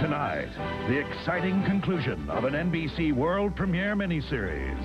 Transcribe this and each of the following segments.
Tonight, the exciting conclusion of an NBC world premiere miniseries.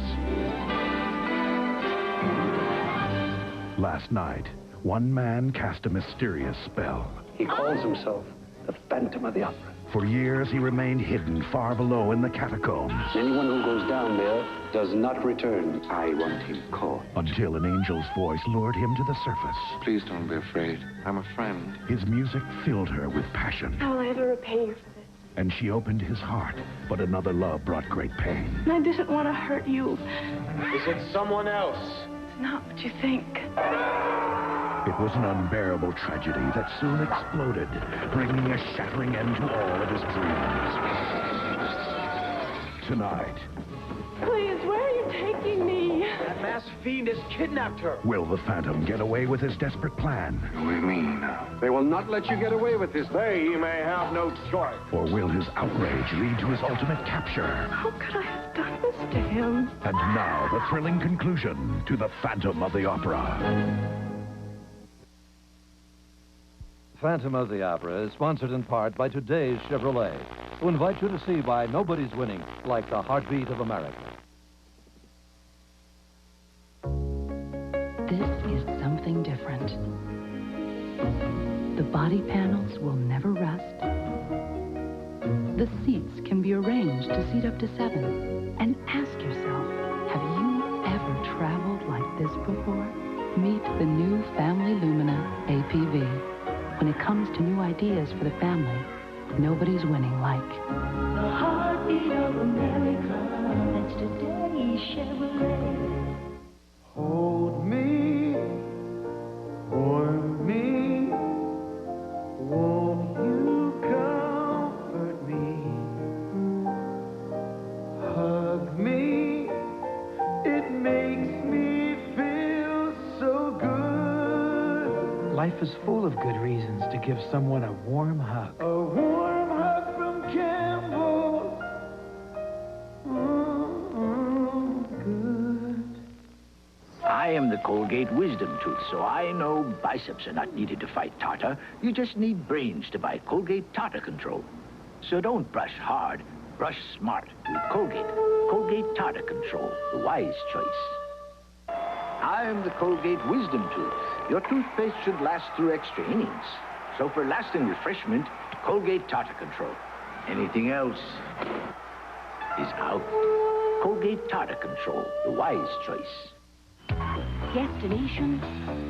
Last night, one man cast a mysterious spell. He calls himself the Phantom of the Opera. For years, he remained hidden far below in the catacombs. Anyone who goes down there does not return. I want him caught. Until an angel's voice lured him to the surface. Please don't be afraid. I'm a friend. His music filled her with passion. How will I ever repay you for this? And she opened his heart, but another love brought great pain. I didn't want to hurt you. Is it someone else? It's not what you think. It was an unbearable tragedy that soon exploded, bringing a shattering end to all of his dreams. Tonight, Please, where are you taking me? That masked fiend has kidnapped her. will the Phantom get away with his desperate plan? What do you mean? They will not let you get away with this. They may have no choice. Or will his outrage lead to his ultimate capture? How could I have done this to him? And now, the thrilling conclusion to the Phantom of the Opera. Phantom of the Opera is sponsored in part by today's Chevrolet, who invite you to see why nobody's winning like the heartbeat of America. This is something different. The body panels will never rust. The seats can be arranged to seat up to 7. And ask yourself, have you ever traveled like this before? Meet the new Family Lumina APV. When it comes to new ideas for the family, nobody's winning like the heartbeat of America. That's today's Chevrolet. Hold me, warm me, won't you comfort me? Hug me, it makes me feel so good. Life is full of good reasons to give someone a warm hug. A warm hug from Campbell's. Good. I am the Colgate Wisdom Tooth, so I know biceps are not needed to fight tartar. You just need brains to buy Colgate Tartar Control. So don't brush hard, brush smart with Colgate. Colgate Tartar Control, the wise choice. I am the Colgate Wisdom Tooth. Your toothpaste should last through extra innings. So for lasting refreshment, Colgate Tartar Control. Anything else is out. Colgate Tartar Control, the wise choice. Destination,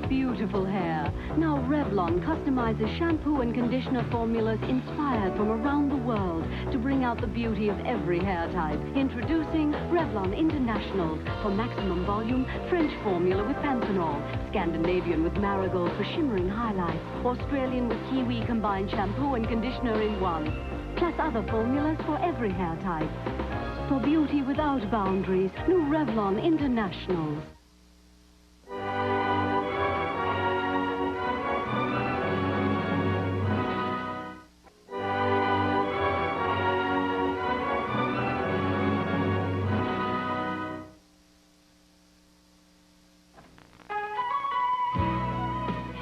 beautiful hair. Now Revlon customizes shampoo and conditioner formulas inspired from around the world to bring out the beauty of every hair type. Introducing Revlon Internationals for maximum volume, French formula with panthenol, Scandinavian with marigold for shimmering highlights, Australian with kiwi combined shampoo and conditioner in one. Plus other formulas for every hair type. For beauty without boundaries, new Revlon Internationals.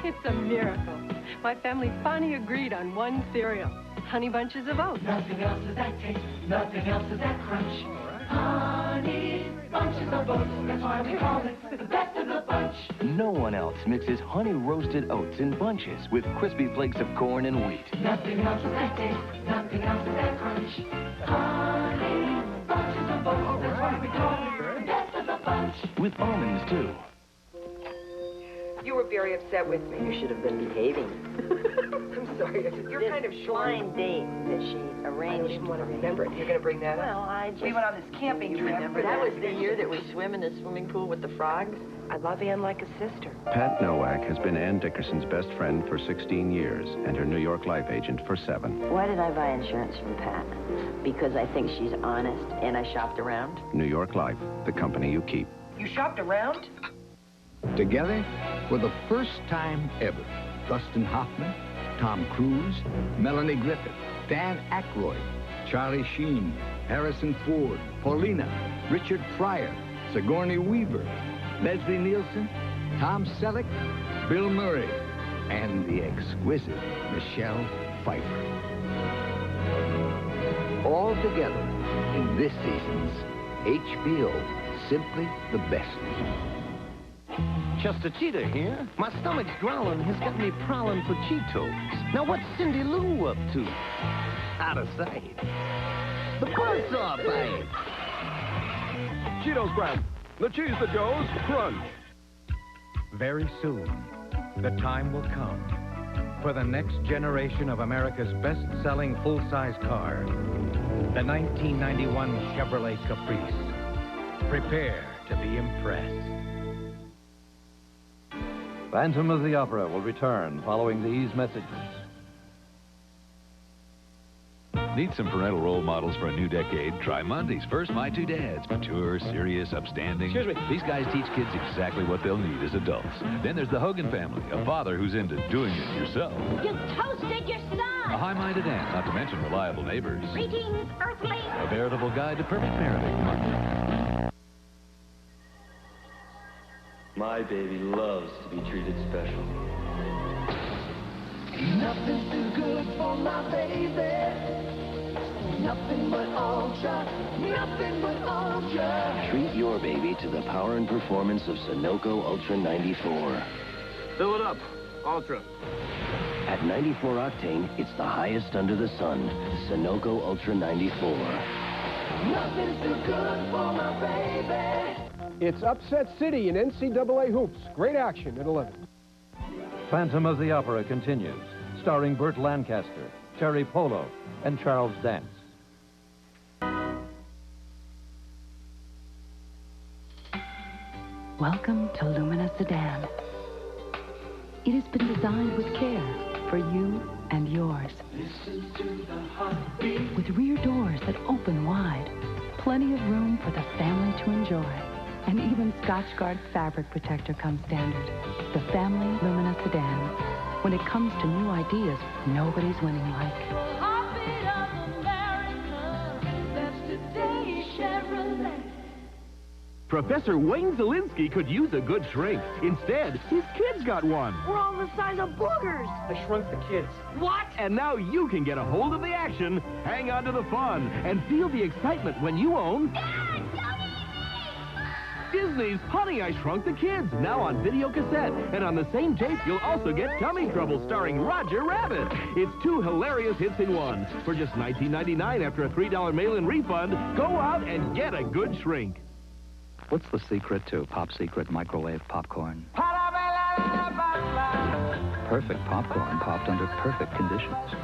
It's a miracle. My family finally agreed on one cereal. Honey Bunches of Oats. Nothing else is that taste, nothing else is that crunch. Honey Bunches of Oats, that's why we call it the best of the bunch. No one else mixes honey roasted oats in bunches with crispy flakes of corn and wheat. Nothing else is that taste, nothing else is that crunch. Honey Bunches of Oats, that's why we call it the best of the bunch. With almonds, too. You were very upset with me. You should have been behaving. I'm sorry. You're kind of short. Blind date that she arranged. I didn't want to remember it. You're going to bring that well, up? I just... We went on this camping trip. Remember that was the year that we swim in the swimming pool with the frogs? I love Ann like a sister. Pat Nowak has been Ann Dickerson's best friend for 16 years and her New York life agent for 7. Why did I buy insurance from Pat? Because I think she's honest and I shopped around. New York Life, the company you keep. You shopped around? Together, for the first time ever, Dustin Hoffman, Tom Cruise, Melanie Griffith, Dan Aykroyd, Charlie Sheen, Harrison Ford, Paulina, Richard Pryor, Sigourney Weaver, Leslie Nielsen, Tom Selleck, Bill Murray, and the exquisite Michelle Pfeiffer. all together in this season's HBO Simply the Best. Chester Cheetah here. My stomach's growling has got me prowling for Cheetos. Now what's Cindy Lou up to? Out of sight. The buzzsaw bite. Cheetos Crunch. The cheese that goes crunch. Very soon, the time will come for the next generation of America's best-selling full-size car, the 1991 Chevrolet Caprice. Prepare to be impressed. Phantom of the Opera will return following these messages. Need some parental role models for a new decade? Try Monty's First My Two Dads. Mature, serious, upstanding. Excuse me. These guys teach kids exactly what they'll need as adults. Then there's the Hogan family, a father who's into doing it yourself. You toasted your son! A high-minded aunt, not to mention reliable neighbors. Greetings, Earthling! A veritable guide to perfect parenting. Monty. My baby loves to be treated special. Nothing's too good for my baby. Nothing but ultra. Nothing but ultra. Treat your baby to the power and performance of Sunoco Ultra 94. Fill it up. Ultra. At 94 octane, it's the highest under the sun. Sunoco Ultra 94. Nothing's too good for my baby. It's Upset City in NCAA hoops. Great action at 11. Phantom of the Opera continues, starring Burt Lancaster, Terry Polo, and Charles Dance. Welcome to Lumina Sedan. It has been designed with care for you and yours. Listen to the heartbeat. With rear doors that open wide, plenty of room for the family to enjoy. And even Scotchgard fabric protector comes standard. The family Lumina Sedan. When it comes to new ideas, nobody's winning like. Heartbeat of America. That's today's Chevrolet. Professor Wayne Zielinski could use a good shrink. Instead, his kids got one. We're all the size of boogers! I shrunk the kids. What? And now you can get a hold of the action, hang on to the fun, and feel the excitement when you own... Dad, don't eat me! Disney's Honey, I Shrunk the Kids, now on video cassette. And on the same tape, you'll also get Tummy Trouble starring Roger Rabbit. It's two hilarious hits in one. For just $19.99 after a $3 mail-in refund, go out and get a good shrink. What's the secret to Pop Secret microwave popcorn? Perfect popcorn popped under perfect conditions.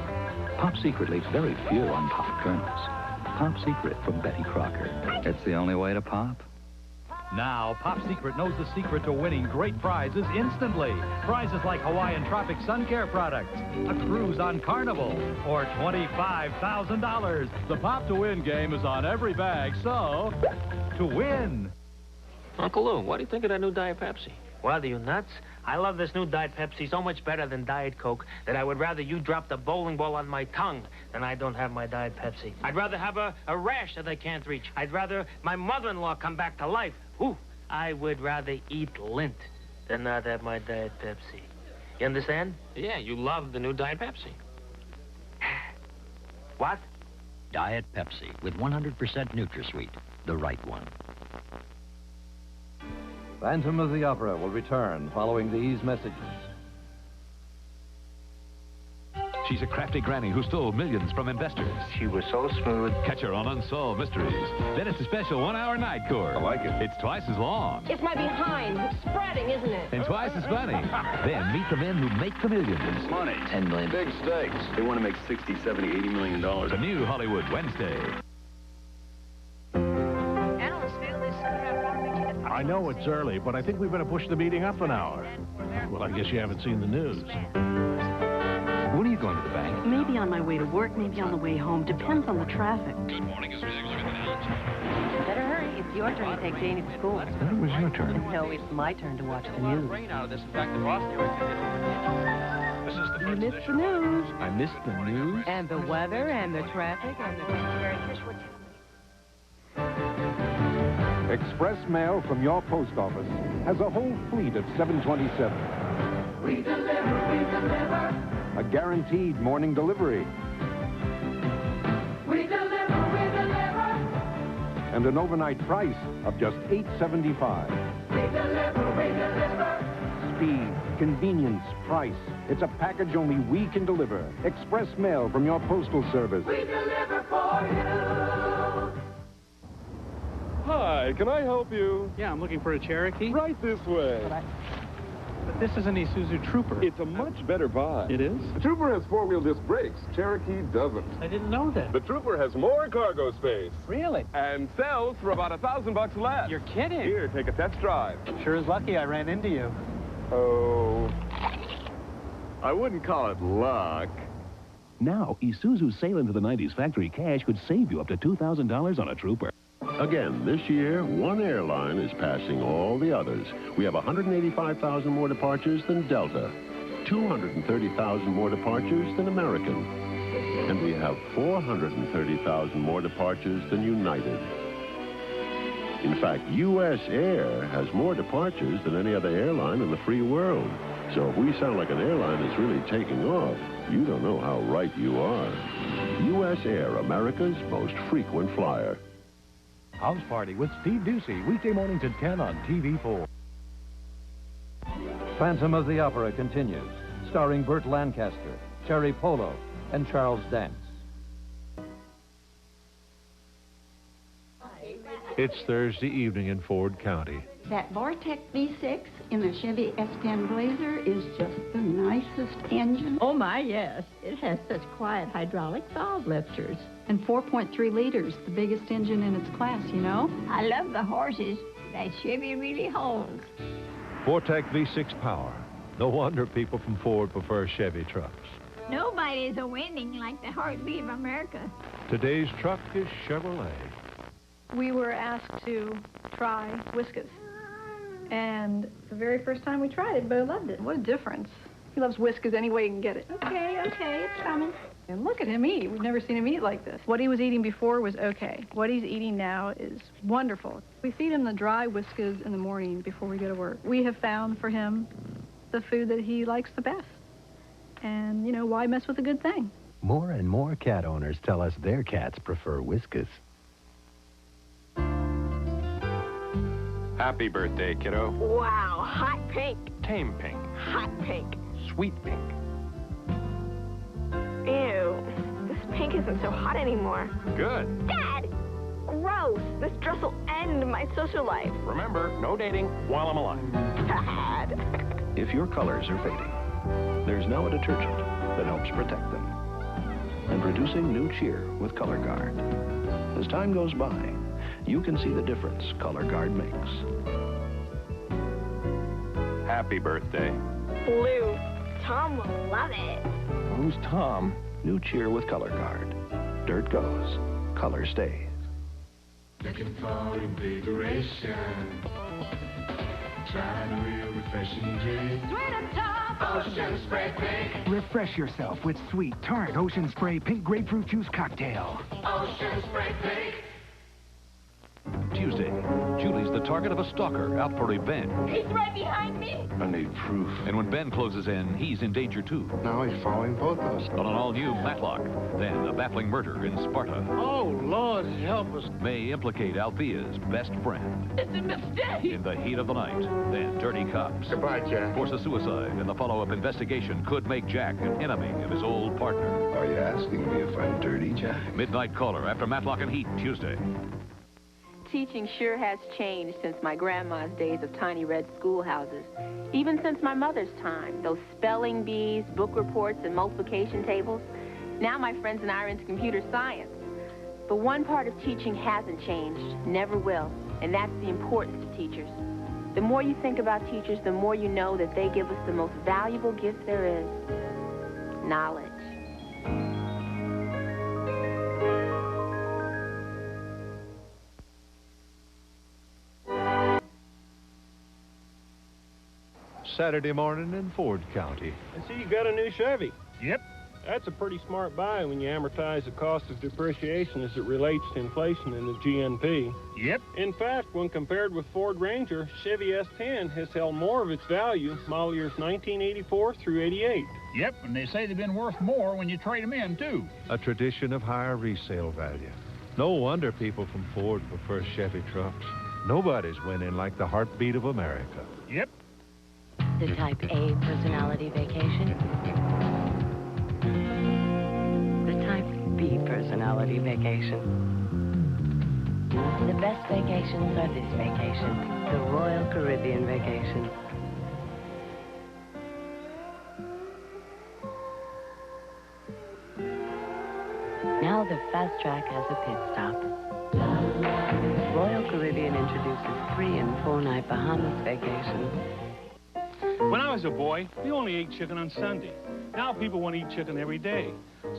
Pop Secret leaves very few unpopped kernels. Pop Secret from Betty Crocker. It's the only way to pop. Now, Pop Secret knows the secret to winning great prizes instantly. Prizes like Hawaiian Tropic Sun Care products, a cruise on Carnival, or $25,000. The Pop to Win game is on every bag, so to win. Uncle Lou, what do you think of that new Diet Pepsi? What, are you nuts? I love this new Diet Pepsi so much better than Diet Coke that I would rather you drop the bowling ball on my tongue than I don't have my Diet Pepsi. I'd rather have a rash that I can't reach. I'd rather my mother-in-law come back to life. Ooh, I would rather eat lint than not have my Diet Pepsi. You understand? Yeah, you love the new Diet Pepsi. What? Diet Pepsi with 100% NutraSweet, the right one. Phantom of the Opera will return following these messages. She's a crafty granny who stole millions from investors. She was so smooth. Catch her on Unsolved Mysteries. Then it's a special 1-hour night course. I like it. It's twice as long. It's my behind. It's spreading, isn't it? And twice as funny. Then meet the men who make the millions. Money. 10 million. Big stakes. They want to make 60, 70, 80 million dollars. The new Hollywood Wednesday. I know it's early, but I think we better push the meeting up an hour. Well, I guess you haven't seen the news. When are you going to the bank? Maybe on my way to work, maybe on the way home. Depends on the traffic. Good morning, is Better hurry. It's your turn to take Janie to school. I thought it was your turn. No, it's my turn to watch the news. You missed the news. I missed the news? And the weather, and the traffic, and the... Express mail from your post office has a whole fleet of 727. We deliver. A guaranteed morning delivery. We deliver. and an overnight price of just $8.75. We deliver. Speed, convenience, price. It's a package only we can deliver. Express mail from your postal service. We deliver for you. Hi, can I help you? Yeah, I'm looking for a Cherokee. Right this way. But this is an Isuzu Trooper. It's a much better buy. It is? The Trooper has four-wheel disc brakes. Cherokee doesn't. I didn't know that. The Trooper has more cargo space. Really? And sells for about $1,000 less. You're kidding. Here, take a test drive. Sure is lucky I ran into you. Oh, I wouldn't call it luck. Now, Isuzu's Sail into the 90s factory cash could save you up to $2,000 on a Trooper. Again, this year, one airline is passing all the others. We have 185,000 more departures than Delta, 230,000 more departures than American, and we have 430,000 more departures than United. In fact, U.S. Air has more departures than any other airline in the free world. So if we sound like an airline that's really taking off, you don't know how right you are. U.S. Air, America's most frequent flyer. House Party with Steve Ducey, weekday mornings at 10 on TV4. Phantom of the Opera continues, starring Burt Lancaster, Cherry Polo, and Charles Dance. It's Thursday evening in Ford County. That Vortec V6 in the Chevy S10 Blazer is just the nicest engine. Oh, my, yes. It has such quiet hydraulic valve lifters. And 4.3 liters, the biggest engine in its class, you know? I love the horses. That Chevy really holds. Vortec V6 power. No wonder people from Ford prefer Chevy trucks. Nobody is winning like the heartbeat of America. Today's truck is Chevrolet. We were asked to try Whiskas. And the very first time we tried it, Bo loved it. What a difference. He loves Whiskas any way he can get it. Okay, it's coming. And look at him eat. We've never seen him eat like this. What he was eating before was okay. What he's eating now is wonderful. We feed him the dry Whiskas in the morning before we go to work. We have found for him the food that he likes the best. And, you know, why mess with a good thing? More and more cat owners tell us their cats prefer Whiskas. Happy birthday, kiddo. Wow, hot pink. Tame pink. Hot pink. Sweet pink. Ew, this pink isn't so hot anymore. Good. Dad! Gross. This dress will end my social life. Remember, no dating while I'm alive. Dad. If your colors are fading, there's now a detergent that helps protect them. And producing new cheer with Color Guard. As time goes by, you can see the difference Color Guard makes. Happy birthday. Blue. Tom will love it. Who's Tom? New cheer with Color Guard. Dirt goes, color stays. Looking for invigoration. Trying a real refreshing drink. Sweet and top. Ocean Spray Pink. Refresh yourself with sweet, tart Ocean Spray Pink Grapefruit Juice Cocktail. Ocean Spray Pink. Tuesday, Julie's the target of a stalker out for revenge. He's right behind me. I need proof. And when Ben closes in, he's in danger too. Now he's following both of us. On an all-new Matlock. Then a baffling murder in Sparta. Oh, Lord, help us. May implicate Althea's best friend. It's a mistake. In the heat of the night, then dirty cops. Goodbye, Jack. Force a suicide, and the follow-up investigation could make Jack an enemy of his old partner. Are you asking me if I'm dirty, Jack? Midnight Caller after Matlock and Heat, Tuesday. Teaching sure has changed since my grandma's days of tiny red schoolhouses. Even since my mother's time, those spelling bees, book reports, and multiplication tables. Now my friends and I are into computer science. But one part of teaching hasn't changed, never will, and that's the importance of teachers. The more you think about teachers, the more you know that they give us the most valuable gift there is, knowledge. Saturday morning in Ford County. I see you got a new Chevy. Yep. That's a pretty smart buy when you amortize the cost of depreciation as it relates to inflation in the GNP. Yep. In fact, when compared with Ford Ranger, Chevy S10 has held more of its value model years 1984 through 88. Yep, and they say they've been worth more when you trade them in, too. A tradition of higher resale value. No wonder people from Ford prefer Chevy trucks. Nobody's winning like the heartbeat of America. Yep. The Type A personality vacation. The Type B personality vacation. The best vacations are this vacation, the Royal Caribbean vacation. Now the Fast Track has a pit stop. Royal Caribbean introduces 3- and 4-night Bahamas vacations. When I was a boy, we only ate chicken on Sunday. Now people want to eat chicken every day.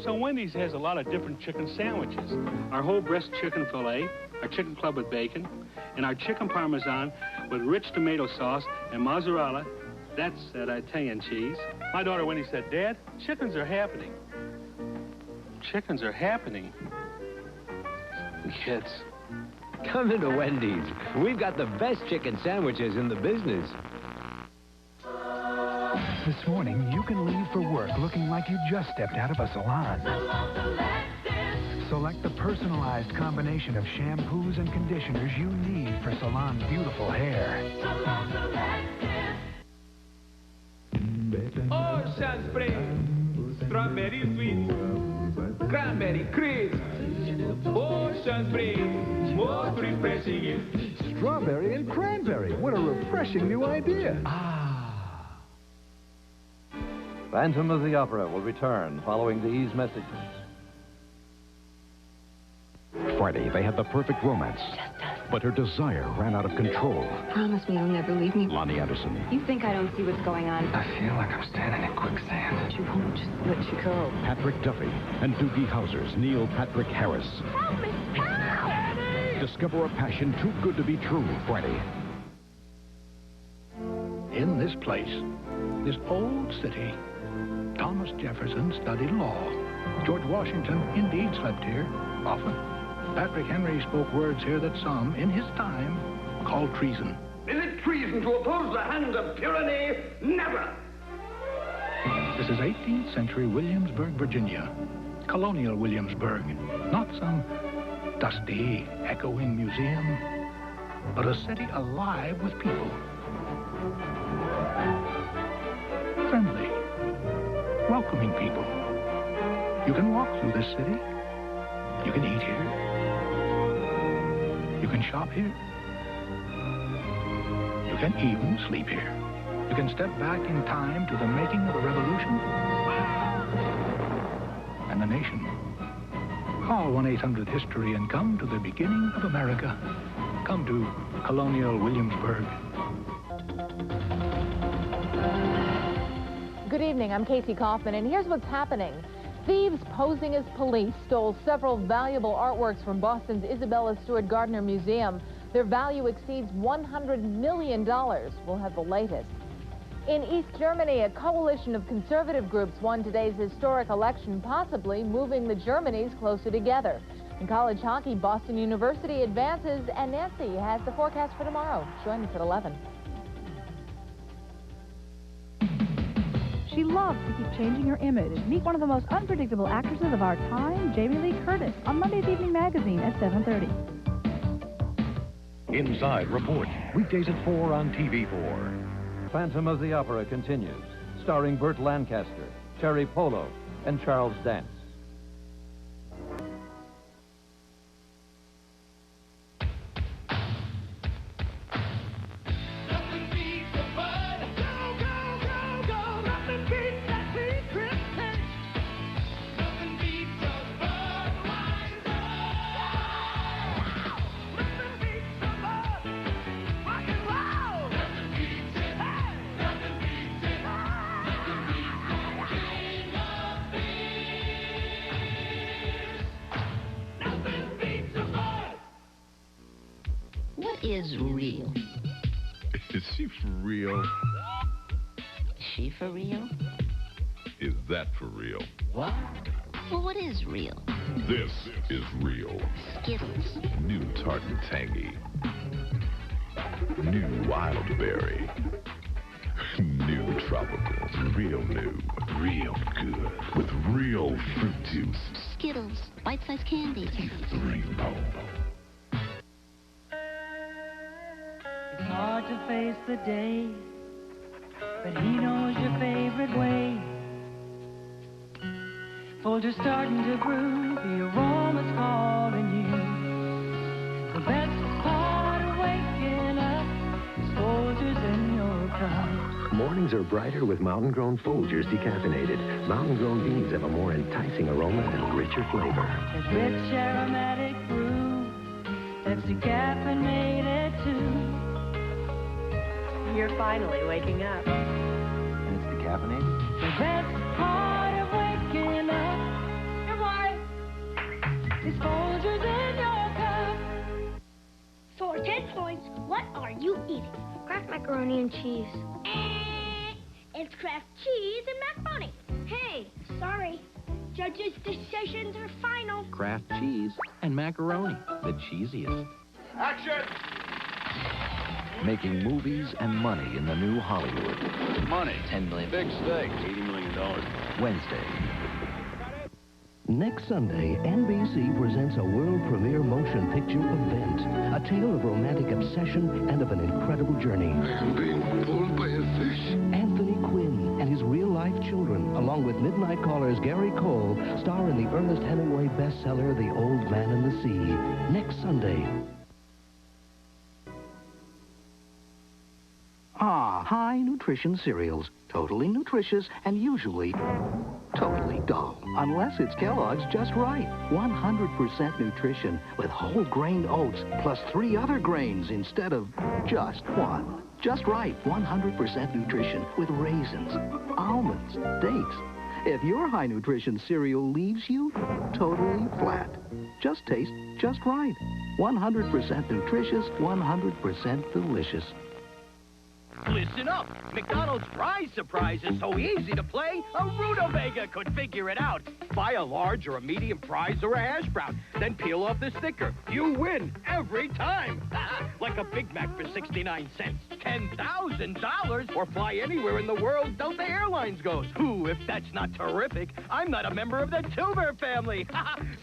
So Wendy's has a lot of different chicken sandwiches. Our whole breast chicken filet, our chicken club with bacon, and our chicken parmesan with rich tomato sauce and mozzarella. That's that Italian cheese. My daughter Wendy said, Dad, chickens are happening. Chickens are happening. Kids, come into Wendy's. We've got the best chicken sandwiches in the business. This morning, you can leave for work looking like you just stepped out of a salon. Select the personalized combination of shampoos and conditioners you need for salon's beautiful hair. Ocean Spray, strawberry sweet, cranberry crisp. Ocean Spray, most refreshing. Strawberry and cranberry. What a refreshing new idea. Phantom of the Opera will return following these messages. Friday, they had the perfect romance. But her desire ran out of control. Promise me you'll never leave me. Lonnie Anderson. You think I don't see what's going on? I feel like I'm standing in quicksand. She won't just let you go. Patrick Duffy and Doogie Howser's Neil Patrick Harris. Help me! Help! Discover a passion too good to be true, Friday. In this place, this old city, Thomas Jefferson studied law. George Washington indeed slept here, often. Patrick Henry spoke words here that some, in his time, called treason. Is it treason to oppose the hand of tyranny? Never! This is 18th century Williamsburg, Virginia. Colonial Williamsburg. Not some dusty, echoing museum, but a city alive with people. Friendly, welcoming people. You can walk through this city. You can eat here. You can shop here. You can even sleep here. You can step back in time to the making of the Revolution and the nation. Call 1-800-HISTORY and come to the beginning of America. Come to Colonial Williamsburg. Good evening, I'm Casey Kaufman, and here's what's happening. Thieves posing as police stole several valuable artworks from Boston's Isabella Stewart Gardner Museum. Their value exceeds $100 million. We'll have the latest. In East Germany, a coalition of conservative groups won today's historic election, possibly moving the Germanys closer together. In college hockey, Boston University advances, and Nancy has the forecast for tomorrow. Join us at 11. She loves to keep changing her image. Meet one of the most unpredictable actresses of our time, Jamie Lee Curtis, on Monday's Evening Magazine at 7:30. Inside Report, weekdays at 4 on TV4. Phantom of the Opera continues, starring Burt Lancaster, Cherry Polo, and Charles Dance. Is real. Is she for real? Is she for real? Is that for real? What? Well, what is real? This is real. Skittles. New tart and tangy. New wild berry. New tropical. real new, real good, with real fruit juice. Skittles, bite-sized candy. Rainbow. It's hard to face the day, but he knows your favorite way. Folgers starting to brew, the aroma's calling you. The best part of waking up is Folgers in your cup. Mornings are brighter with mountain-grown Folgers decaffeinated. Mountain-grown beans have a more enticing aroma and richer flavor. That rich aromatic brew that's decaffeinated too. You're finally waking up. And it's decaffeinated? The best part of waking up. Your boy is Folgers in your cup. For 10 points, what are you eating? Kraft macaroni and cheese. It's Kraft cheese and macaroni. Hey, sorry. Judges' decisions are final. Kraft cheese and macaroni, the cheesiest. Action! Making movies and money in the new Hollywood. Money. 10 million. Big stake. $80 million. Wednesday. Next Sunday, NBC presents a world premiere motion picture event. A tale of romantic obsession and of an incredible journey. I'm being pulled by a fish. Anthony Quinn and his real-life children, along with Midnight Caller's Gary Cole, star in the Ernest Hemingway bestseller, The Old Man and the Sea. Next Sunday. High nutrition cereals. Totally nutritious and usually totally dull. Unless it's Kellogg's Just Right. 100% nutrition with whole grain oats plus 3 other grains instead of just one. Just Right. 100% nutrition with raisins, almonds, dates. If your high nutrition cereal leaves you totally flat, just taste Just Right. 100% nutritious, 100% delicious. Listen up. McDonald's Prize Surprise is so easy to play, a rutabaga could figure it out. Buy a large or a medium prize or a hash brown, then peel off the sticker. You win every time. Like a Big Mac for 69 cents. $10,000 or fly anywhere in the world Delta Airlines goes. Ooh, if that's not terrific, I'm not a member of the Tuber family.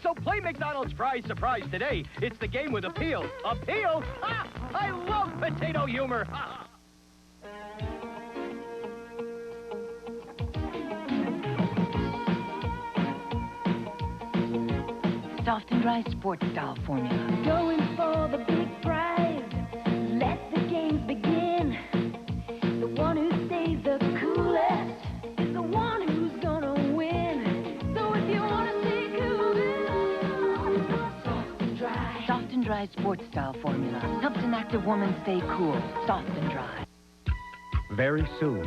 So play McDonald's Prize Surprise today. It's the game with appeal. Appeal? I love potato humor. Soft and dry sports style formula. Going for the big prize. Let the games begin. The one who stays the coolest is the one who's gonna win. So if you wanna stay cool, soft and dry. Soft and dry sports style formula helps an active woman stay cool. Soft and dry. Very soon,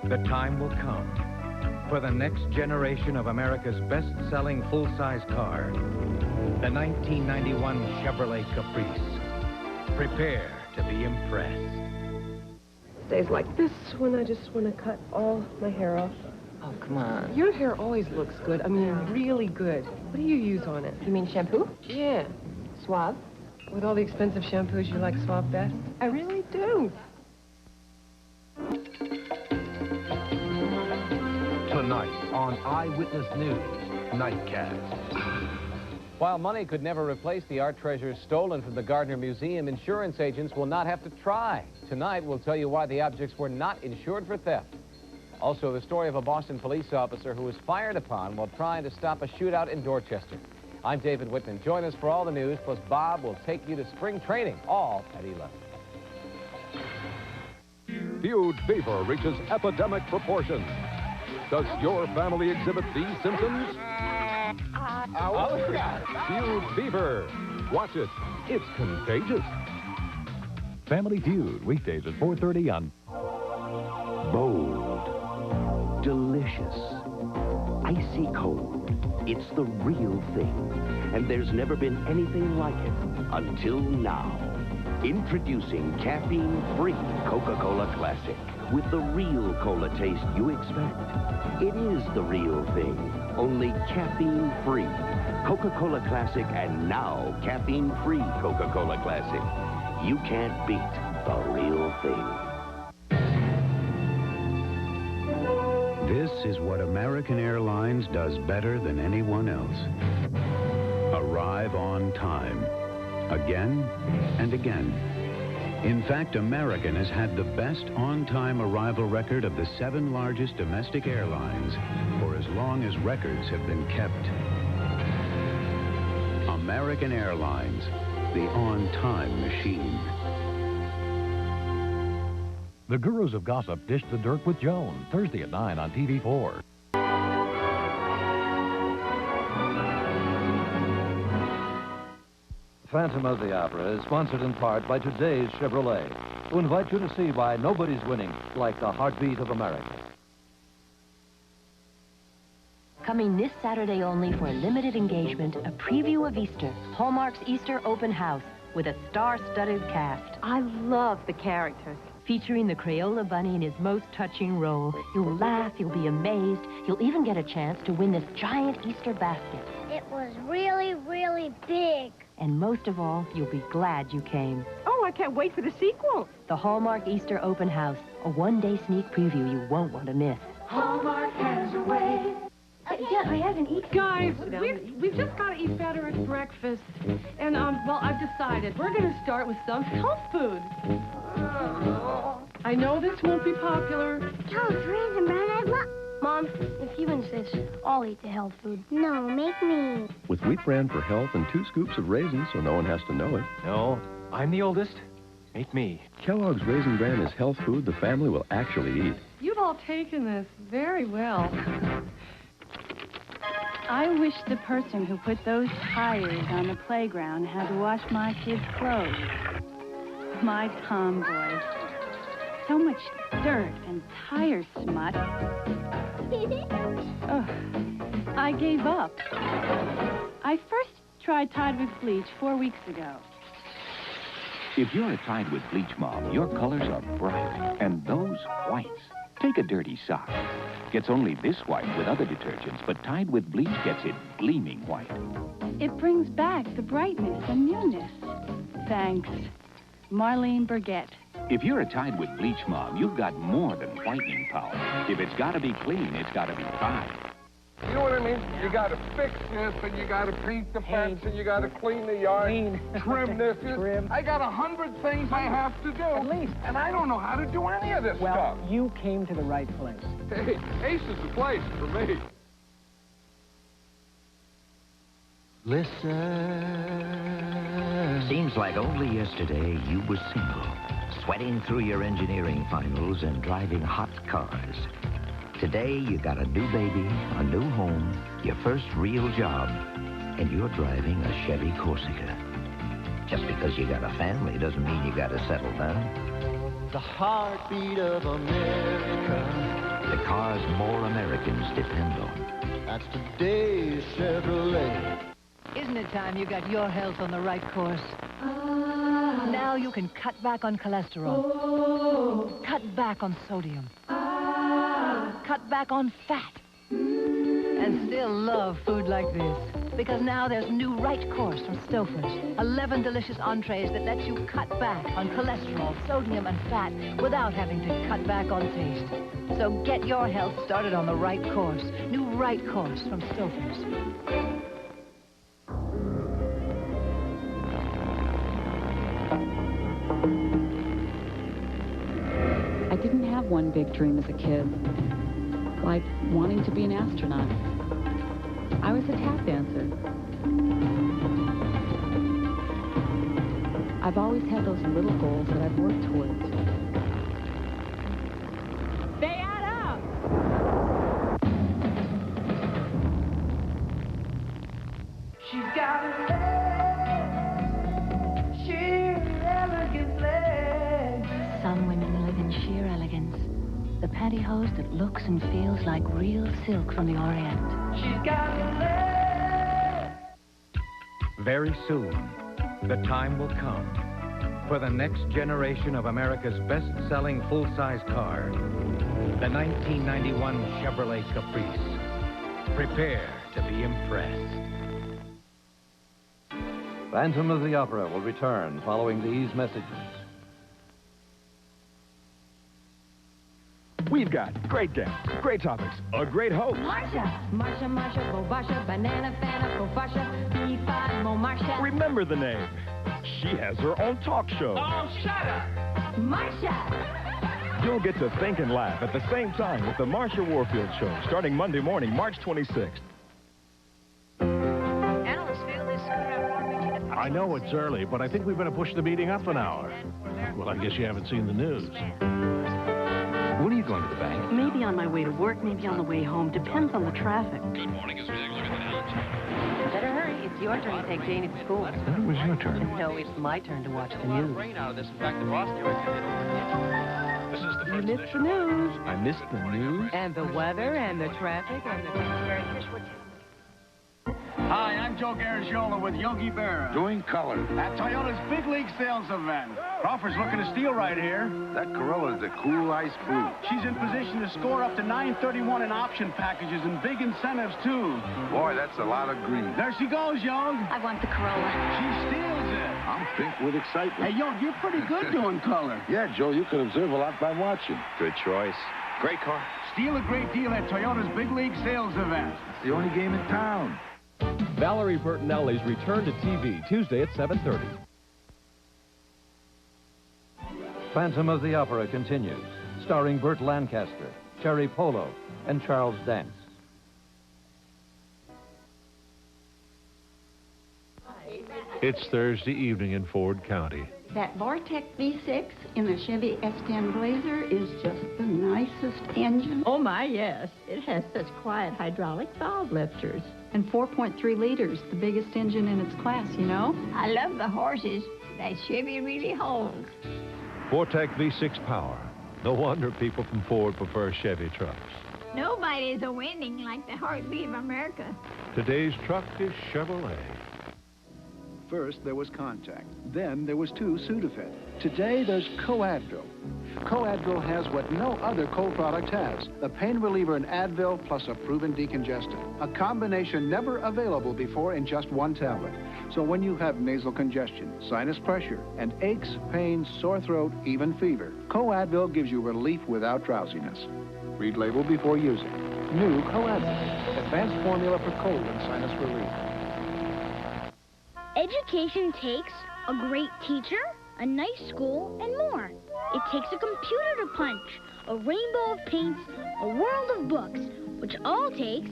the time will come for the next generation of America's best-selling full-size car, the 1991 Chevrolet Caprice. Prepare to be impressed. Days like this when I just want to cut all my hair off. Oh, come on. Your hair always looks good. I mean, really good. What do you use on it? You mean shampoo? Yeah. Suave? With all the expensive shampoos, you like Suave best? I really do. Tonight on Eyewitness News, Nightcast. While money could never replace the art treasures stolen from the Gardner Museum, insurance agents will not have to try. Tonight, we'll tell you why the objects were not insured for theft. Also, the story of a Boston police officer who was fired upon while trying to stop a shootout in Dorchester. I'm David Whitman. Join us for all the news, plus Bob will take you to spring training, all at 11. Feud fever reaches epidemic proportions. Does your family exhibit these symptoms? Feud fever. Watch it. It's contagious. Family Feud, weekdays at 4:30 on... Bold. Delicious. Icy cold. It's the real thing. And there's never been anything like it until now. Introducing caffeine-free Coca-Cola Classic with the real cola taste you expect. It is the real thing, only caffeine-free. Coca-Cola Classic and now caffeine-free Coca-Cola Classic. You can't beat the real thing. This is what American Airlines does better than anyone else. Arrive on time. Again and again. In fact, American has had the best on-time arrival record of the 7 largest domestic airlines for as long as records have been kept. American Airlines, the on-time machine. The Gurus of Gossip dish the dirt with Joan, Thursday at 9 on TV4. Phantom of the Opera is sponsored in part by today's Chevrolet, who invite you to see why nobody's winning like the heartbeat of America. Coming this Saturday only for a limited engagement, a preview of Easter, Hallmark's Easter Open House, with a star-studded cast. I love the characters. Featuring the Crayola Bunny in his most touching role. You'll laugh, you'll be amazed, you'll even get a chance to win this giant Easter basket. It was really, really big. And most of all, you'll be glad you came. Oh, I can't wait for the sequel. The Hallmark Easter Open House, a one-day sneak preview you won't want to miss. Hallmark has a way. Yeah, I haven't eaten. Guys, we've just got to eat better at breakfast. And, well, I've decided we're going to start with some health food. I know this won't be popular. Toast, Raisin Bran, I love... Mom, if you insist, I'll eat the health food. No, make me. With wheat bran for health and 2 scoops of raisins so no one has to know it. No, I'm the oldest. Make me. Kellogg's Raisin Bran is health food the family will actually eat. You've all taken this very well. I wish the person who put those tires on the playground had to wash my kids' clothes. My tomboy. So much dirt and tire smut. Ugh. I gave up. I first tried Tide with bleach 4 weeks ago. If you're a Tide with bleach mom, your colors are bright, and those whites. Take a dirty sock. Gets only this white with other detergents, but Tide with bleach gets it gleaming white. It brings back the brightness and newness. Thanks. Marlene Burgett. If you're a Tide with bleach mom, you've got more than whitening power. If it's got to be clean, it's got to be Tide. You know what I mean? You got to fix this, and you got to paint the fence, and you got to clean the yard, trim this. I got 100 things I have to do. At least. And I don't know how to do any of this stuff. Well, you came to the right place. Hey, Ace is the place for me. Listen. Seems like only yesterday you were single, sweating through your engineering finals and driving hot cars. Today, you got a new baby, a new home, your first real job, and you're driving a Chevy Corsica. Just because you got a family doesn't mean you got to settle down. The heartbeat of America. The cars more Americans depend on. That's today's Chevrolet. Isn't it time you got your health on the right course? Now you can cut back on cholesterol, cut back on sodium, cut back on fat, and still love food like this. Because now there's new Right Course from Stouffer's. 11 delicious entrees that let you cut back on cholesterol, sodium, and fat without having to cut back on taste. So get your health started on the right course. New Right Course from Stouffer's. I didn't have one big dream as a kid, like wanting to be an astronaut. I was a tap dancer. I've always had those little goals that I've worked towards. They add up. She's got a sheer elegant legs. Some women live in sheer elegance. The pantyhose that looks and feels like real silk from the Orient. She's got a Very soon, the time will come for the next generation of America's best-selling full-size car, the 1991 Chevrolet Caprice. Prepare to be impressed. Phantom of the Opera will return following these messages. We've got great gals, great topics, a great host. Marsha, Bobasha, Banana, Fana, Bobasha, B5, Mo Marsha. Remember the name. She has her own talk show. Oh, shut up! Marsha! You'll get to think and laugh at the same time with the Marsha Warfield Show, starting Monday morning, March 26th. I know it's early, but I think we better push the meeting up an hour. Well, I guess you haven't seen the news. When are you going to the bank? Maybe on my way to work, maybe on the way home. Depends on the traffic. Good morning. As we look at the balance. Better hurry. It's your turn to take Janie to school. It was your turn. No, it's my turn to watch the news. Rain out of this. In fact, the boss there this is the You missed the news. I missed the news. And the weather, and the traffic, and the... Hi, I'm Joe Garagiola with Yogi Berra. Doing color. At Toyota's Big League Sales event. Crawford's looking to steal right here. That Corolla is a cool ice blue. She's in position to score up to $931 in option packages and big incentives, too. Boy, that's a lot of green. There she goes, Yog. I want the Corolla. She steals it. I'm pink with excitement. Hey, Yog, you're pretty good doing color. Yeah, Joe, you could observe a lot by watching. Good choice. Great car. Steal a great deal at Toyota's Big League Sales event. It's the only game in town. Valerie Bertinelli's return to TV, Tuesday at 7:30. Phantom of the Opera continues, starring Burt Lancaster, Cherry Polo, and Charles Dance. It's Thursday evening in Ford County. That Vortec V6 in the Chevy S10 Blazer is just the nicest engine. Oh, my, yes. It has such quiet hydraulic valve lifters. And 4.3 liters, the biggest engine in its class, you know? I love the horses. That Chevy really holds. Vortec V6 power. No wonder people from Ford prefer Chevy trucks. Nobody's a winning like the heartbeat of America. Today's truck is Chevrolet. First, there was Contact. Then there was 2 Sudafed. Today, there's Coadvil. Coadvil has what no other cold product has. The pain reliever in Advil plus a proven decongestant. A combination never available before in just one tablet. So when you have nasal congestion, sinus pressure, and aches, pains, sore throat, even fever, Coadvil gives you relief without drowsiness. Read label before using. New Coadvil. Advanced formula for cold and sinus relief. Education takes a great teacher, a nice school, and more. It takes a computer to punch, a rainbow of paints, a world of books, which all takes...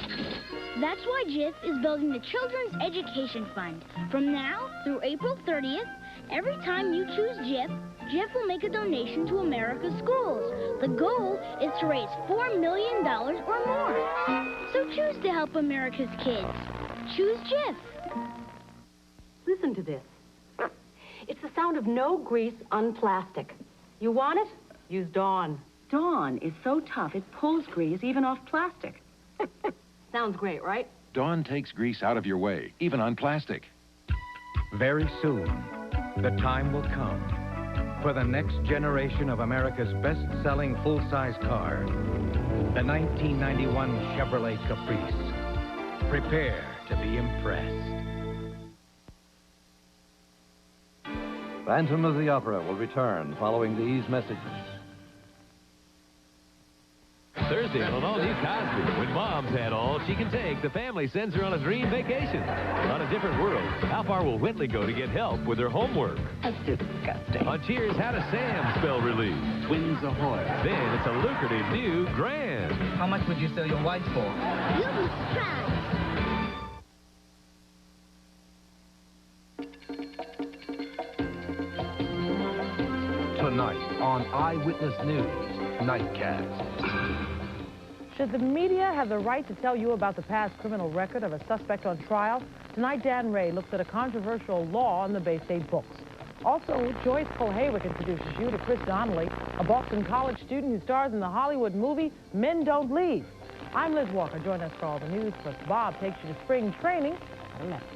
That's why Jif is building the Children's Education Fund. From now through April 30th, every time you choose Jif, Jif will make a donation to America's schools. The goal is to raise $4 million or more. So choose to help America's kids. Choose Jif. Listen to this. It's the sound of no grease on plastic. You want it? Use Dawn. Dawn is so tough, it pulls grease even off plastic. Sounds great, right? Dawn takes grease out of your way, even on plastic. Very soon, the time will come for the next generation of America's best-selling full-size car, the 1991 Chevrolet Caprice. Prepare to be impressed. Phantom of the Opera will return following these messages. Thursday on All New Cosby. When mom's had all she can take, the family sends her on a dream vacation. On a different world, how far will Whitley go to get help with her homework? That's disgusting. On Cheers, how does Sam spell relief? Twins ahoy. Then it's a lucrative new Grand. How much would you sell your whites for? You'll be surprised. Tonight on Eyewitness News, Nightcast. Should the media have the right to tell you about the past criminal record of a suspect on trial? Tonight, Dan Ray looks at a controversial law on the Bay State books. Also, Joyce Kohaywick introduces you to Chris Donnelly, a Boston College student who stars in the Hollywood movie Men Don't Leave. I'm Liz Walker. Join us for all the news. Plus, Bob takes you to spring training at 11.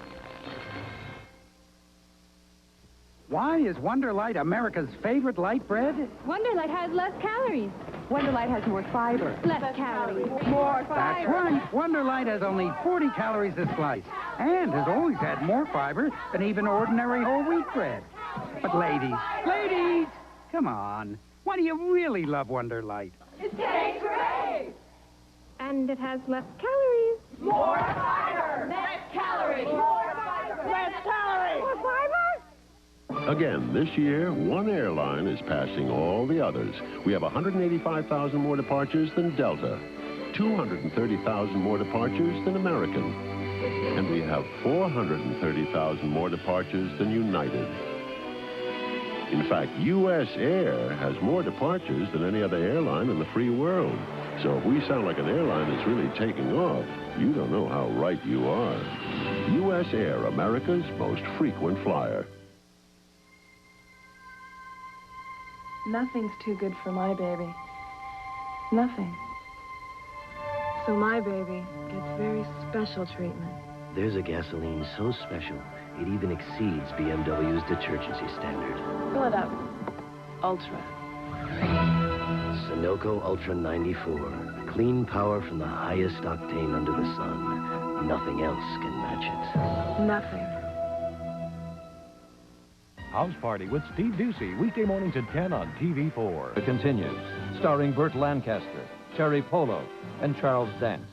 Why is Wonder Light America's favorite light bread? Wonder Light has less calories. Wonder Light has more fiber. Less calories. More fiber. That's right. Wonder Light has only 40 calories a slice and has always had more fiber than even ordinary whole wheat bread. But ladies, come on. Why do you really love Wonder Light? It tastes great! And it has less calories. More fiber! Less calories! More fiber! Less calories! More fiber? Again, this year, one airline is passing all the others. We have 185,000 more departures than Delta, 230,000 more departures than American, and we have 430,000 more departures than United. In fact, U.S. Air has more departures than any other airline in the free world. So if we sound like an airline that's really taking off, you don't know how right you are. U.S. Air, America's most frequent flyer. Nothing's too good for my baby. Nothing. So my baby gets very special treatment. There's a gasoline so special, it even exceeds BMW's detergency standard. Fill it up. Ultra. Sunoco Ultra 94. Clean power from the highest octane under the sun. Nothing else can match it. Nothing. House Party with Steve Ducey, weekday mornings at 10 on TV4. It continues, starring Burt Lancaster, Cherry Polo, and Charles Dance.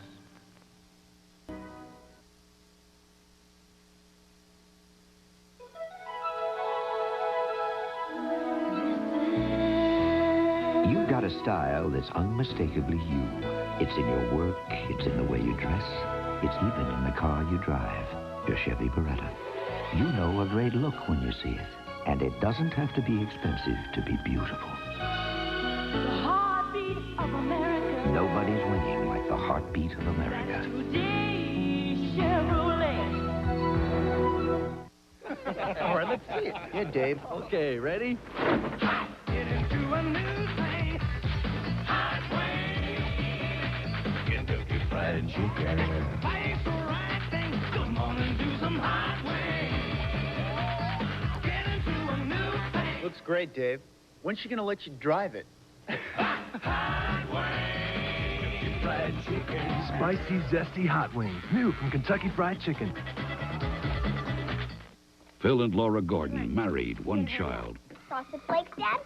You've got a style that's unmistakably you. It's in your work, it's in the way you dress, it's even in the car you drive, your Chevy Beretta. You know a great look when you see it, and it doesn't have to be expensive to be beautiful. The heartbeat of America. Nobody's winning like the heartbeat of America. Today, Chevrolet. All right, let's see it. Yeah, Dave. Okay, ready? Get into a new thing. Highway. Kentucky Fried Chicken. Life's the right thing. Come on and do some highway. Get into a new thing. Looks great, Dave. When's she gonna let you drive it? Fried Chicken. Spicy, zesty hot wings. New from Kentucky Fried Chicken. Phil and Laura Gordon, married, one child. Frosted Flakes, Dad?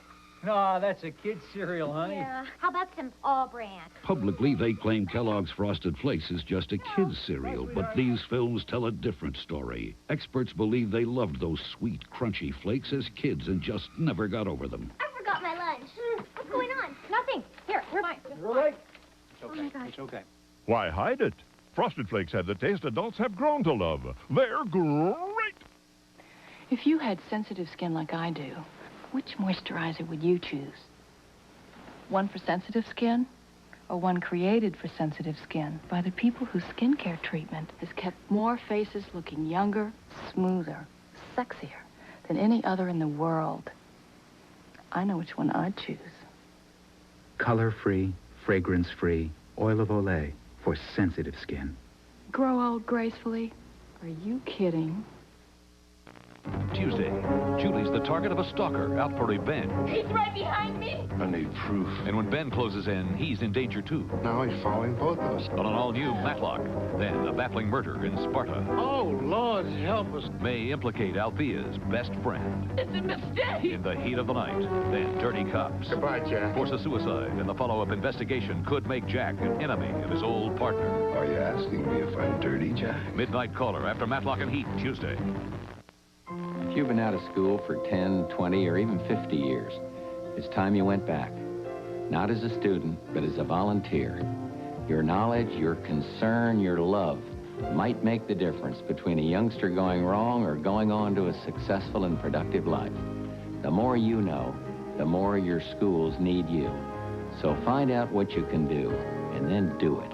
No, that's a kid's cereal, honey. Yeah. How about some all-brand? Publicly, they claim Kellogg's Frosted Flakes is just a kid's cereal, but these films tell a different story. Experts believe they loved those sweet, crunchy flakes as kids and just never got over them. I forgot my lunch. What's going on? Nothing. Here, we're mine. Really? It's okay. okay. Oh, my gosh. It's okay. Why hide it? Frosted Flakes have the taste adults have grown to love. They're great. If you had sensitive skin like I do, which moisturizer would you choose? One for sensitive skin, or one created for sensitive skin by the people whose skincare treatment has kept more faces looking younger, smoother, sexier than any other in the world? I know which one I'd choose. Color-free, fragrance-free, oil of Olay for sensitive skin. Grow old gracefully? Are you kidding? Tuesday, Julie's the target of a stalker out for revenge. He's right behind me. I need proof. And when Ben closes in, he's in danger too. Now he's following both of us. On an all-new Matlock. Then a baffling murder in Sparta. Oh, Lord, help us. May implicate Althea's best friend. It's a mistake. In the heat of the night, then Dirty Cops. Goodbye, Jack. Force a suicide, and the follow-up investigation could make Jack an enemy of his old partner. Are you asking me if I'm dirty, Jack? Midnight Caller after Matlock and Heat, Tuesday. If you've been out of school for 10, 20, or even 50 years, it's time you went back. Not as a student, but as a volunteer. Your knowledge, your concern, your love might make the difference between a youngster going wrong or going on to a successful and productive life. The more you know, the more your schools need you. So find out what you can do, and then do it.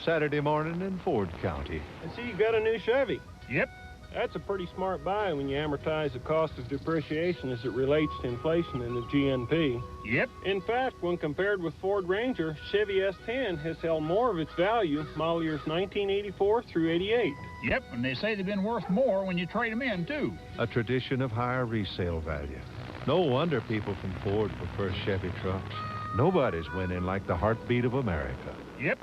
Saturday morning in Ford County. I see you got a new Chevy. Yep. That's a pretty smart buy when you amortize the cost of depreciation as it relates to inflation in the GNP. Yep. In fact, when compared with Ford Ranger, Chevy S10 has held more of its value model years 1984 through 88. Yep, and they say they've been worth more when you trade them in, too. A tradition of higher resale value. No wonder people from Ford prefer Chevy trucks. Nobody's winning like the heartbeat of America. Yep.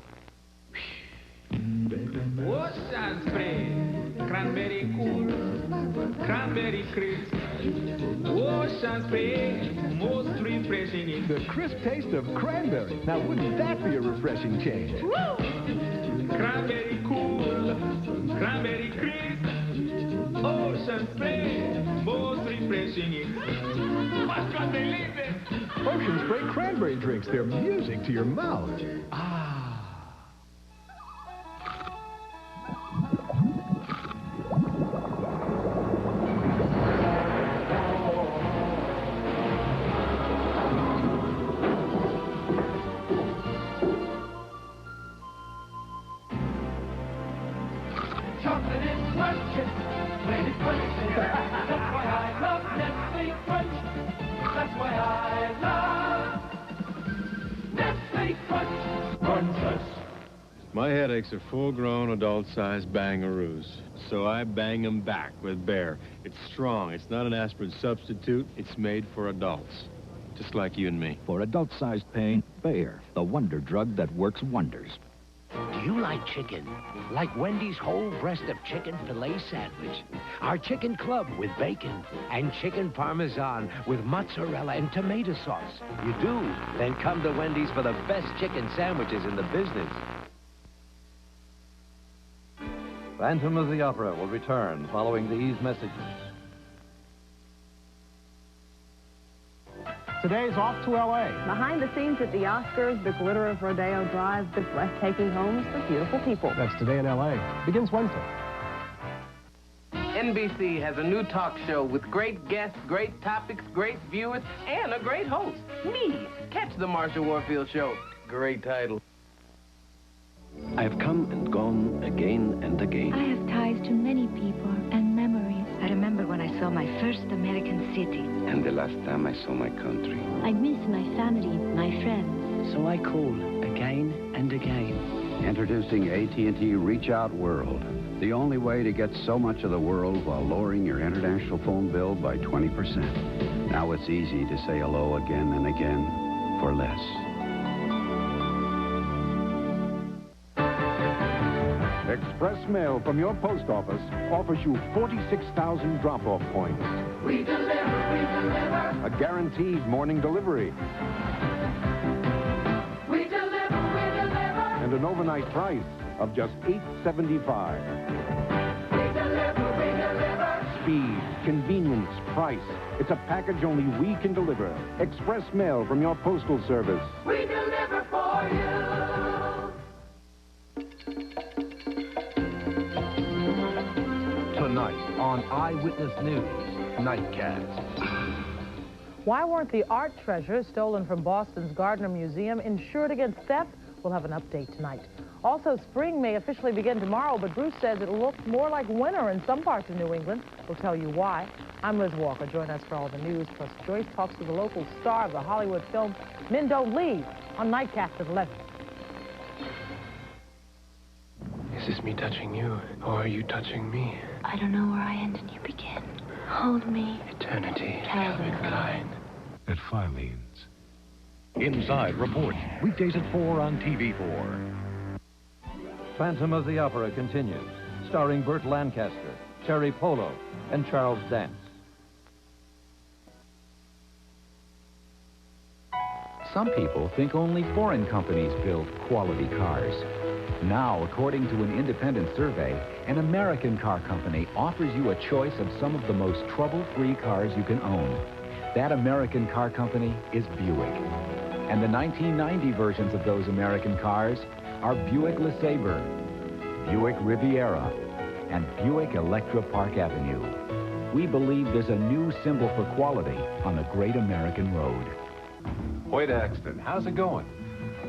Wash and spray. Cranberry cool, cranberry crisp, ocean spray, most refreshing. The crisp taste of cranberry. Now, wouldn't that be a refreshing change? Cranberry cool, cranberry crisp, ocean spray, most refreshing. What can they leave it? Ocean Spray cranberry drinks. They're music to your mouth. Chocolate is crunching when it's crunching. That's why I love Nestle Crunch. That's why I love Nestle Crunch. Crunches. My headaches are full-grown, adult-sized bangaroos. So I bang them back with Bear. It's strong. It's not an aspirin substitute. It's made for adults. Just like you and me. For adult-sized pain, Bayer, the wonder drug that works wonders. Do you like chicken? Like Wendy's whole breast of chicken filet sandwich, our chicken club with bacon, and chicken parmesan with mozzarella and tomato sauce. You do? Then come to Wendy's for the best chicken sandwiches in the business. Phantom of the Opera will return following these messages. Today's off to L.A. Behind the scenes at the Oscars, the glitter of Rodeo Drive, the breathtaking homes, the beautiful people. That's Today in L.A. Begins Wednesday. NBC has a new talk show with great guests, great topics, great viewers, and a great host. Me. Catch the Marsha Warfield Show. Great title. I have come and gone again and again. I have ties to many people and memories. I remember when I saw my first American city. And the last time I saw my country. I miss my family, my friends. So I call again and again. Introducing AT&T Reach Out World. The only way to get so much of the world while lowering your international phone bill by 20%. Now it's easy to say hello again and again for less. Express mail from your post office offers you 46,000 drop-off points. We deliver, a guaranteed morning delivery. we deliver. And an overnight price of just $8.75. We deliver. Speed, convenience, price. It's a package only we can deliver. Express mail from your postal service. We deliver for you. Tonight on Eyewitness News, Nightcast. Why weren't the art treasures stolen from Boston's Gardner Museum insured against theft? We'll have an update tonight. Also, spring may officially begin tomorrow, but Bruce says it looks more like winter in some parts of New England. We'll tell you why. I'm Liz Walker. Join us for all the news. Plus, Joyce talks to the local star of the Hollywood film Men Don't Leave on Nightcast at 11. Is this me touching you, or are you touching me? I don't know where I end and you begin. Hold me. Eternity. Calvin Klein. At Filene's. Inside Report, weekdays at 4 on TV4. Phantom of the Opera continues, starring Burt Lancaster, Terry Polo, and Charles Dance. Some people think only foreign companies build quality cars. Now, according to an independent survey, an American car company offers you a choice of some of the most trouble-free cars you can own. That American car company is Buick. And the 1990 versions of those American cars are Buick LeSabre, Buick Riviera, and Buick Electra Park Avenue. We believe there's a new symbol for quality on the great American road. Wait, Axton, how's it going?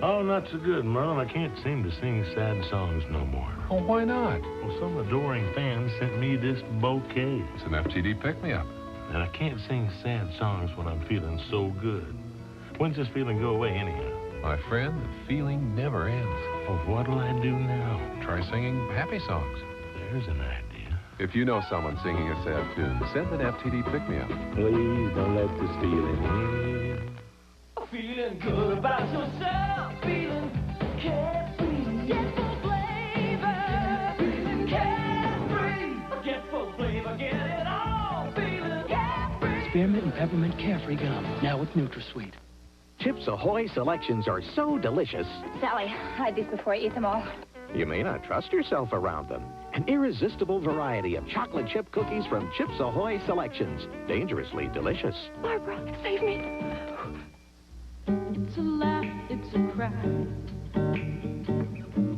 Oh, not so good, Merlin. I can't seem to sing sad songs no more. Oh, why not? Well, some adoring fans sent me this bouquet. It's an FTD pick-me-up. And I can't sing sad songs when I'm feeling so good. When's this feeling go away, anyhow? My friend, the feeling never ends. Well, what'll I do now? Try singing happy songs. There's an idea. If you know someone singing a sad tune, send an FTD pick-me-up. Please don't let this feeling in. Feeling good about yourself, feeling carefree. Get some flavor, feeling carefree. Spearmint and peppermint carefree gum. Now with NutraSweet. Chips Ahoy selections are so delicious. Sally, hide these before I eat them all. You may not trust yourself around them. An irresistible variety of chocolate chip cookies from Chips Ahoy selections. Dangerously delicious. Barbara, save me. It's a laugh, it's a cry.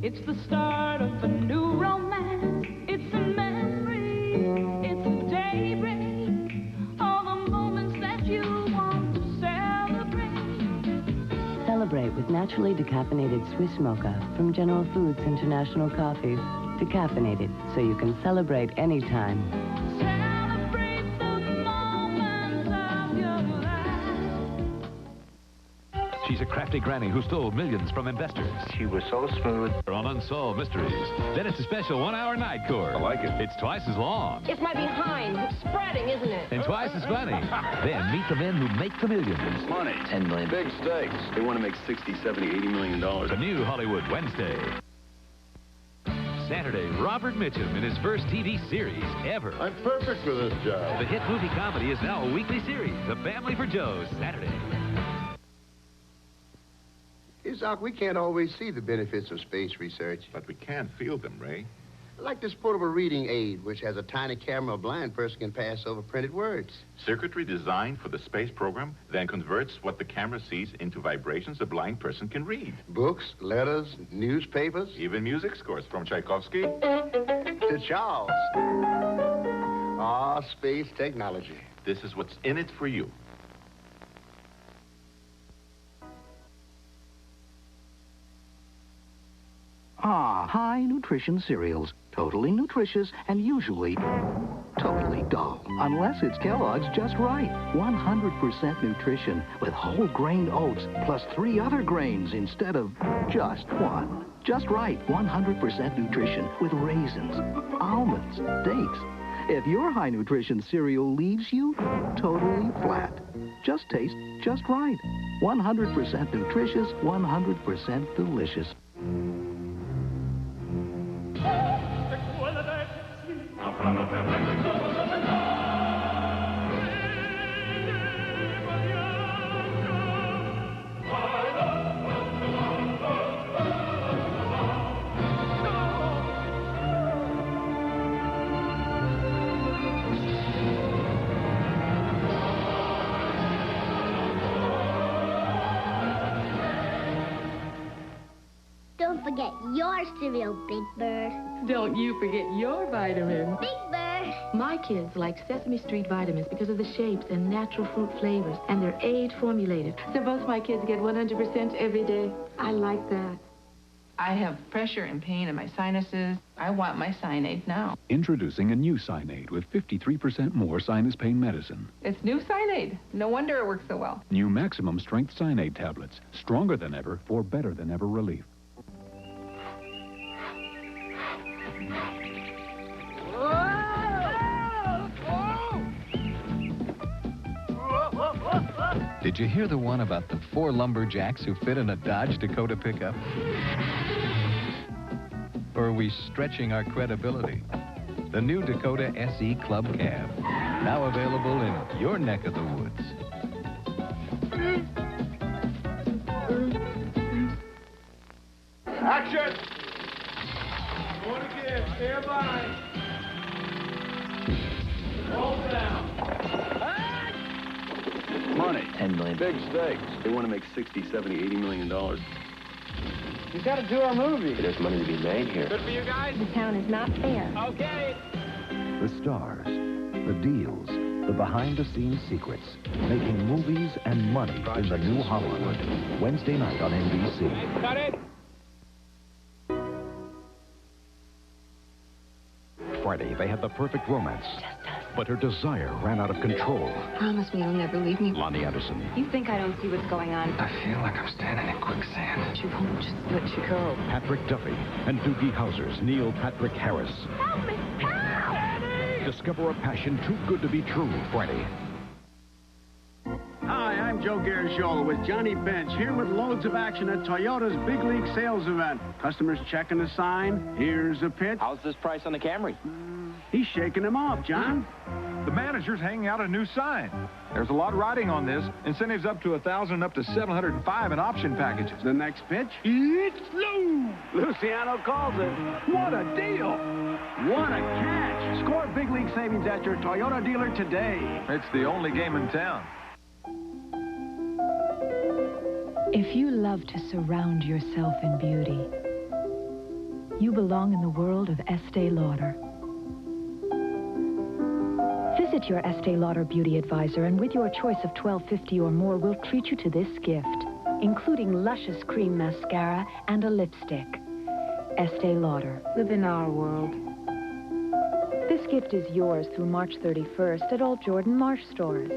It's the start of a new romance. It's a memory, it's a daybreak. All the moments that you want to celebrate. Celebrate with naturally decaffeinated Swiss Mocha from General Foods International Coffee. Decaffeinated so you can celebrate anytime. Celebrate the moments of your life. She's a crafty granny who stole millions from investors. She was so smooth. On Unsolved Mysteries. Then it's a special 1-hour night course. I like it. It's twice as long. It's my behind. It's spreading, isn't it? And twice as funny. Then meet the men who make the millions. Money. 10 million. Big stakes. They want to make 60, 70, 80 million dollars. The new Hollywood Wednesday. Saturday, Robert Mitchum in his first TV series ever. I'm perfect for this job. The hit movie comedy is now a weekly series. The Family for Joe's, Saturday. Hey, Doc, we can't always see the benefits of space research. But we can feel them, Ray. Like this portable reading aid, which has a tiny camera a blind person can pass over printed words. Circuitry designed for the space program then converts what the camera sees into vibrations a blind person can read. Books, letters, newspapers. Even music scores from Tchaikovsky to Charles. Ah, space technology. This is what's in it for you. Ah, high nutrition cereals. Totally nutritious and usually totally dull. Unless it's Kellogg's Just Right. 100% nutrition with whole grain oats plus 3 other grains instead of just one. Just Right. 100% nutrition with raisins, almonds, dates. If your high nutrition cereal leaves you totally flat, just taste Just Right. 100% nutritious, 100% delicious. Don't forget your cereal, Big Bird. Don't you forget your vitamins. Big Bird. My kids like Sesame Street vitamins because of the shapes and natural fruit flavors, and they're age formulated. So both my kids get 100% every day. I like that. I have pressure and pain in my sinuses. I want my Cyanate now. Introducing a new Cyanate with 53% more sinus pain medicine. It's new Cyanate. No wonder it works so well. New maximum strength Cyanate tablets. Stronger than ever for better than ever relief. Did you hear the one about the 4 lumberjacks who fit in a Dodge Dakota pickup? Or are we stretching our credibility? The new Dakota SE Club Cab, now available in your neck of the woods. Action! Going again. Stand by. Roll down. Money. 10 million. Big stakes. They want to make 60, 70, 80 million dollars. We've got to do our movie. There's money to be made here. Good for you guys? The town is not fair. Okay. The stars, the deals, the behind-the-scenes secrets, making movies and money in the new Hollywood. Wednesday night on NBC. Got it. Friday, they had the perfect romance. But her desire ran out of control. Promise me you'll never leave me. Lonnie Anderson. You think I don't see what's going on? I feel like I'm standing in quicksand. She won't just let you go. Patrick Duffy and Doogie Howser's Neil Patrick Harris. Help me! Help! Discover a passion too good to be true Friday. Hi, I'm Joe Garagiola with Johnny Bench, here with loads of action at Toyota's Big League Sales event. Customers checking the sign. Here's a pitch. How's this price on the Camry? He's shaking them off, John. The manager's hanging out a new sign. There's a lot riding on this. Incentives up to $1,000 and up to $705 in option packages. The next pitch. It's low. Luciano calls it. What a deal! What a catch. Score big league savings at your Toyota dealer today. It's the only game in town. If you love to surround yourself in beauty, you belong in the world of Estee Lauder. Visit your Estee Lauder beauty advisor, and with your choice of $12.50 or more, we'll treat you to this gift, including luscious cream mascara and a lipstick. Estee Lauder. Live in our world. This gift is yours through March 31st at all Jordan Marsh stores.